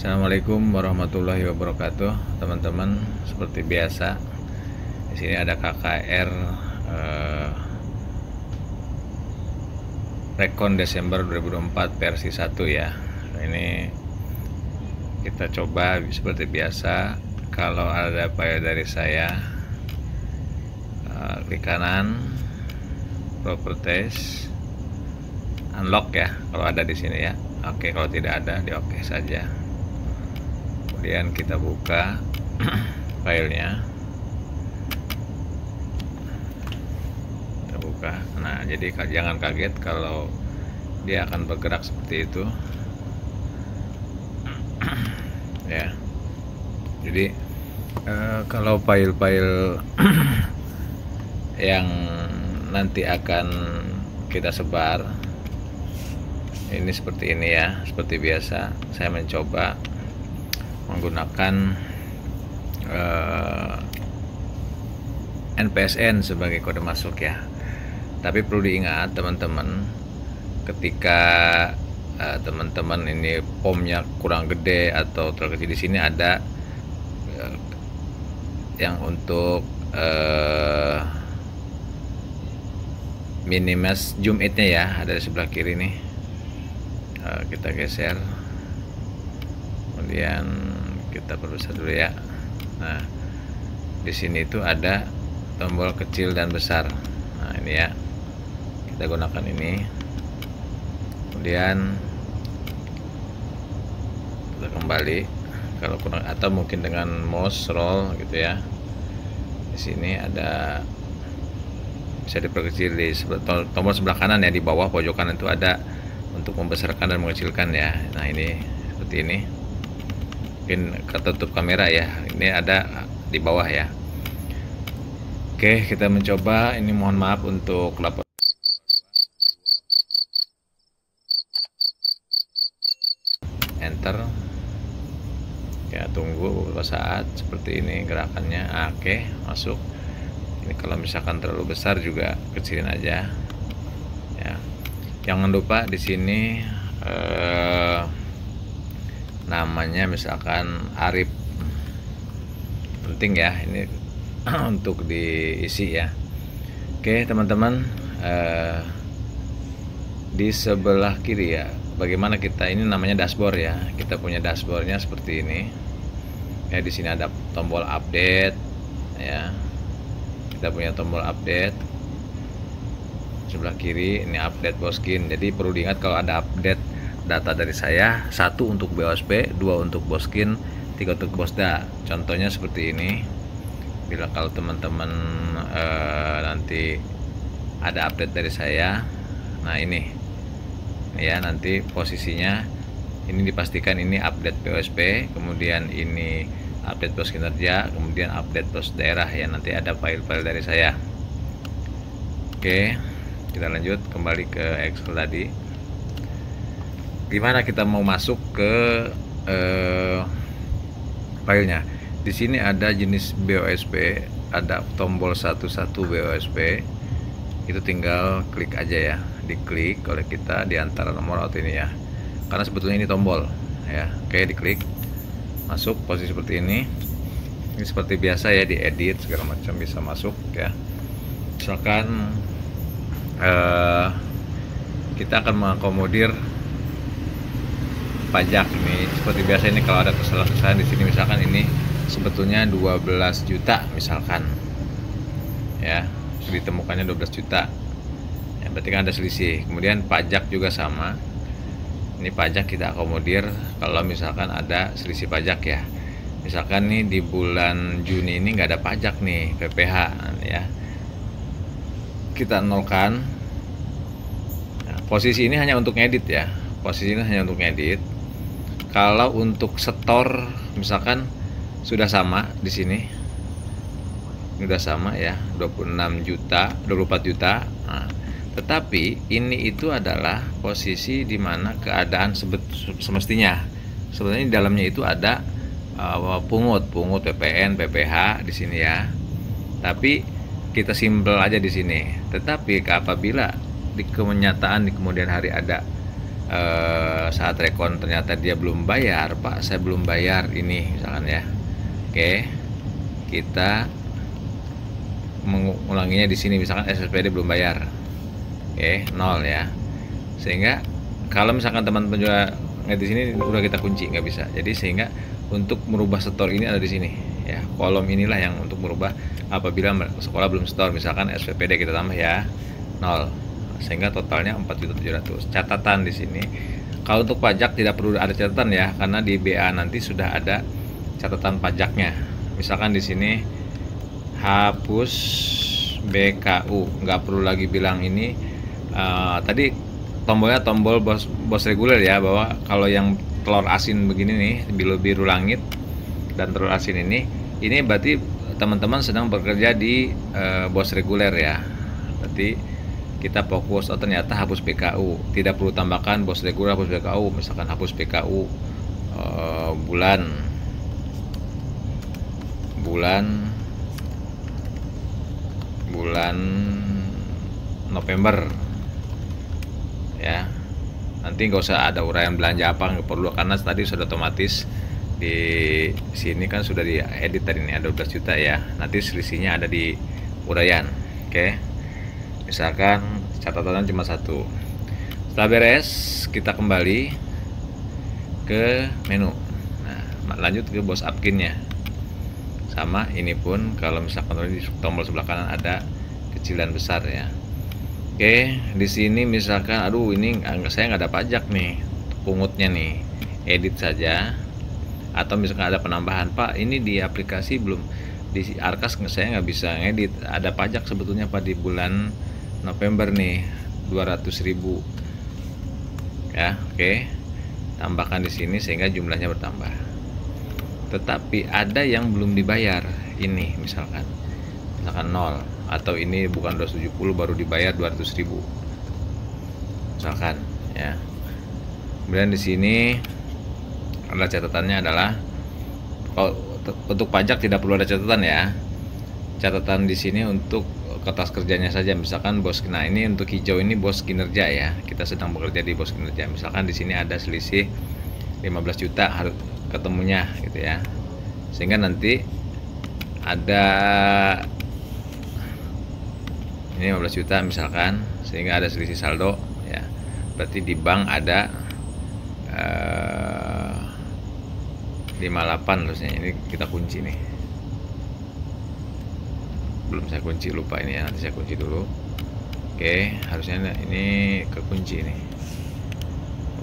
Assalamualaikum warahmatullahi wabarakatuh, teman-teman. Seperti biasa, di sini ada KKR Rekon Desember 2024 versi 1 ya. Ini kita coba seperti biasa. Kalau ada file dari saya, klik kanan, properties, unlock ya. Kalau ada di sini ya. Oke, kalau tidak ada di oke saja. Kemudian kita buka filenya, kita buka. Nah, jadi jangan kaget kalau dia akan bergerak seperti itu ya. Jadi kalau file-file yang nanti akan kita sebar ini seperti ini ya. Seperti biasa, saya mencoba menggunakan NPSN sebagai kode masuk ya. Tapi perlu diingat teman-teman, ketika teman-teman ini POM-nya kurang gede atau terlalu kecil, di sini ada yang untuk minimize zoom in-nya ya, ada di sebelah kiri nih. Kita geser, kemudian kita perbesar dulu ya. Nah, di sini itu ada tombol kecil dan besar. Nah, ini ya, kita gunakan ini. Kemudian kita kembali, kalau kurang, atau mungkin dengan mouse roll gitu ya. Di sini ada, bisa diperkecil di tombol sebelah kanan ya, di bawah pojokan itu ada untuk membesarkan dan mengecilkan ya. Nah, ini seperti ini. Mungkin ketutup kamera ya, ini ada di bawah ya. Oke, kita mencoba. Ini mohon maaf untuk lapor. Enter ya, tunggu beberapa saat seperti ini gerakannya. Oke, masuk. Ini kalau misalkan terlalu besar juga kecilin aja ya. Jangan lupa di sini namanya misalkan Arif, penting ya ini untuk diisi ya. Oke teman-teman, di sebelah kiri ya, bagaimana kita, ini namanya dashboard ya. Kita punya dashboardnya seperti ini ya. Di sini ada tombol update ya, kita punya tombol update sebelah kiri. Ini update Boskin. Jadi perlu diingat kalau ada update data dari saya, 1 untuk BOSP, 2 untuk Boskin, 3 untuk Bosda. Contohnya seperti ini. Bila kalau teman-teman nanti ada update dari saya, nah ini ya, nanti posisinya ini dipastikan ini update BOSP, kemudian ini update pos kinerja, kemudian update pos daerah ya. Nanti ada file-file dari saya. Oke, kita lanjut kembali ke Excel tadi. Gimana kita mau masuk ke filenya? Di sini ada jenis BOSP, ada tombol 11 BOSP. Itu tinggal klik aja ya, diklik oleh kita di antara nomor auto ini ya. Karena sebetulnya ini tombol ya. Oke, diklik, masuk posisi seperti ini. Ini seperti biasa ya, diedit segala macam bisa masuk ya. Misalkan kita akan mengakomodir pajak ini seperti biasa. Ini kalau ada kesalahan di sini, misalkan ini sebetulnya 12 juta misalkan ya, ditemukannya 12 juta ya, berarti kan ada selisih. Kemudian pajak juga sama, ini pajak kita akomodir kalau misalkan ada selisih pajak ya. Misalkan nih di bulan Juni ini nggak ada pajak nih, PPh ya, kita nolkan. Nah, posisi ini hanya untuk ngedit ya, posisi ini hanya untuk ngedit. Kalau untuk setor misalkan sudah sama di sini, sudah sama ya, 26 juta, 24 juta. Nah, tetapi ini itu adalah posisi di mana keadaan semestinya. Sebenarnya di dalamnya itu ada pungut PPN, PPh di sini ya. Tapi kita simpel aja di sini. Tetapi apabila di kenyataan di kemudian hari ada saat rekon ternyata dia belum bayar, Pak saya belum bayar ini misalkan ya. Oke, kita mengulanginya di sini misalkan SPPD belum bayar. Oke, 0 ya. Sehingga kalau misalkan teman-teman juga nggak di sini udah kita kunci, nggak bisa. Jadi sehingga untuk merubah store ini ada di sini ya. Kolom inilah yang untuk merubah apabila sekolah belum store, misalkan SPPD kita tambah ya 0. Sehingga totalnya 4.700.000. Catatan di sini, kalau untuk pajak tidak perlu ada catatan ya, karena di BA nanti sudah ada catatan pajaknya. Misalkan di sini hapus BKU, nggak perlu lagi bilang ini tadi tombolnya tombol bos reguler ya, bahwa kalau yang telur asin begini nih, biru langit dan telur asin ini berarti teman-teman sedang bekerja di bos reguler ya. Berarti kita fokus, oh ternyata hapus PKU, tidak perlu tambahkan bos reguler hapus PKU. Misalkan hapus PKU bulan November ya, nanti nggak usah ada uraian belanja apa, nggak perlu, karena tadi sudah otomatis di sini kan sudah diedit tadi ini ada 12 juta ya, nanti selisihnya ada di uraian. Oke, misalkan catatan cuma 1. Setelah beres kita kembali ke menu. Nah, lanjut ke bos upkinnya. Sama ini pun kalau misalkan di tombol sebelah kanan ada kecil dan besar ya. Oke, di sini misalkan aduh ini saya nggak ada pajak nih, pungutnya nih, edit saja. Atau misalkan ada penambahan, Pak ini di aplikasi belum, di Arkas saya nggak bisa ngedit, ada pajak sebetulnya Pak di bulan November nih 200.000 ya. Oke, tambahkan di sini sehingga jumlahnya bertambah. Tetapi ada yang belum dibayar ini, misalkan 0, atau ini bukan 270 baru dibayar 200.000 misalkan ya. Kemudian di sini adalah catatannya adalah, kalau untuk pajak tidak perlu ada catatan ya. Catatan di sini untuk kertas kerjanya saja, misalkan bos, nah ini untuk hijau ini bos kinerja ya, kita sedang bekerja di bos kinerja. Misalkan di sini ada selisih 15 juta harus ketemunya gitu ya, sehingga nanti ada ini 15 juta misalkan, sehingga ada selisih saldo ya, berarti di bank ada 58 terusnya. Ini kita kunci nih, belum saya kunci, lupa ini ya, nanti saya kunci dulu. Oke, harusnya ini kekunci nih,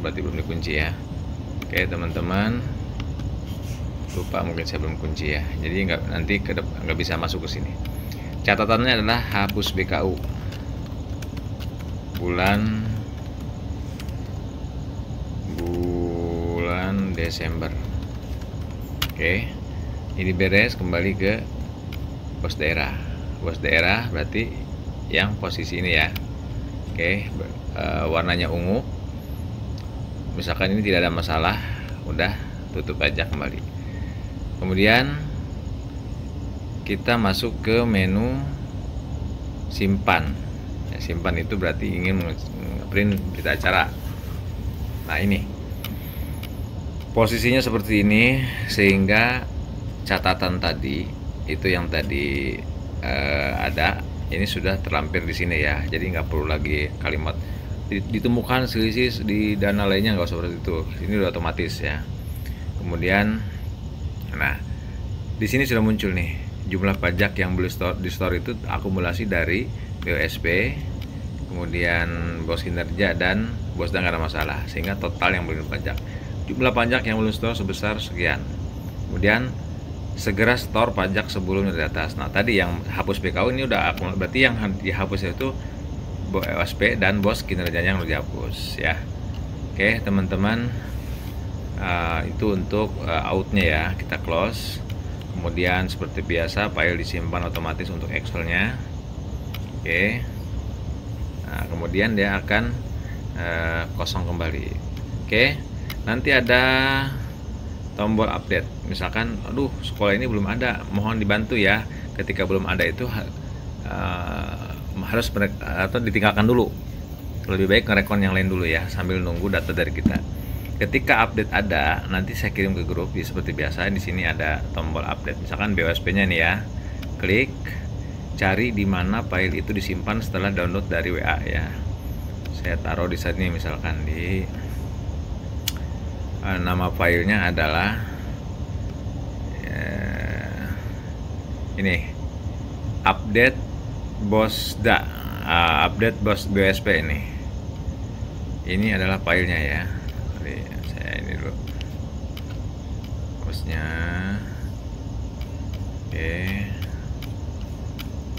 berarti belum dikunci ya. Oke teman-teman, lupa mungkin saya belum kunci ya, jadi nanti nggak bisa masuk ke sini. Catatannya adalah hapus BKU bulan Desember. Oke, ini beres, kembali ke bos daerah. Bos daerah berarti yang posisi ini ya. Oke, warnanya ungu. Misalkan ini tidak ada masalah, udah tutup aja kembali. Kemudian kita masuk ke menu simpan ya, simpan itu berarti ingin print berita acara. Nah ini posisinya seperti ini, sehingga catatan tadi itu yang tadi ada ini sudah terlampir di sini ya, jadi nggak perlu lagi kalimat ditemukan selisih di dana lainnya, nggak usah seperti itu, ini udah otomatis ya. Kemudian nah di sini sudah muncul nih jumlah pajak yang boleh di store itu akumulasi dari BOSP, kemudian bos kinerja dan bos dan nggak ada masalah, sehingga total yang boleh pajak, jumlah pajak yang boleh store sebesar sekian. Kemudian segera store pajak sebelum di atas. Nah tadi yang hapus BKU ini udah akumulasi, berarti yang dihapus itu BOSP dan bos kinerjanya yang udah dihapus ya. Oke teman-teman, itu untuk outnya ya, kita close. Kemudian seperti biasa file disimpan otomatis untuk Excelnya. Oke, nah kemudian dia akan kosong kembali. Oke, nanti ada tombol update, misalkan aduh sekolah ini belum ada, mohon dibantu ya. Ketika belum ada itu harus atau ditinggalkan dulu. lebih baik ngerekon yang lain dulu ya sambil nunggu data dari kita. Ketika update ada, nanti saya kirim ke grup. Seperti biasa di sini ada tombol update. Misalkan BOSP-nya nih ya, klik, cari di mana file itu disimpan setelah download dari WA ya. Saya taruh di sini misalkan di nama filenya adalah ini update bosda, update bos BOSP ini. Ini adalah filenya ya. Saya ini dulu bosnya. Oke.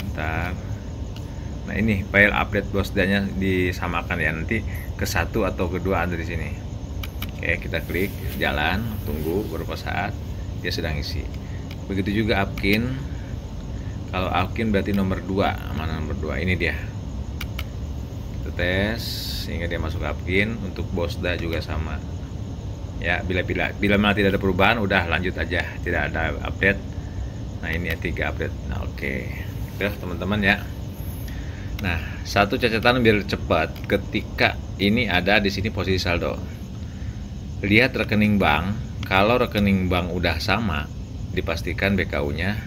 Bentar. Nah, ini file update bosdanya disamakan ya. Nanti ke satu atau kedua ada di sini. Oke, kita klik, jalan, tunggu beberapa saat, dia sedang isi. Begitu juga Apkin. Kalau Apkin berarti nomor 2. Mana nomor 2? Ini dia. Kita tes sehingga dia masuk Apkin. Untuk bosda juga sama. Ya, bila mana tidak ada perubahan, udah lanjut aja, tidak ada update. Nah, ini ya 3 update. Nah, oke. Itu teman-teman ya. Nah, satu catatan biar cepat, ketika ini ada di sini posisi saldo. Lihat rekening bank, kalau rekening bank udah sama, dipastikan BKU-nya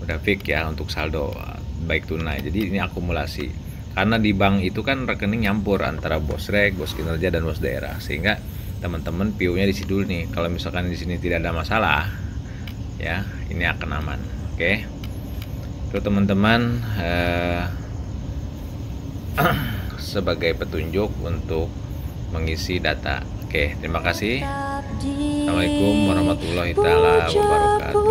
udah fix ya untuk saldo baik tunai. Jadi ini akumulasi. Karena di bank itu kan rekening nyampur antara bos rek, bos kinerja dan bos daerah. Sehingga teman-teman PIU-nya diisi dulu nih. Kalau misalkan di sini tidak ada masalah, ya, ini akan aman. Oke. Itu teman-teman sebagai petunjuk untuk mengisi data. Oke, terima kasih. Assalamualaikum warahmatullahi wabarakatuh.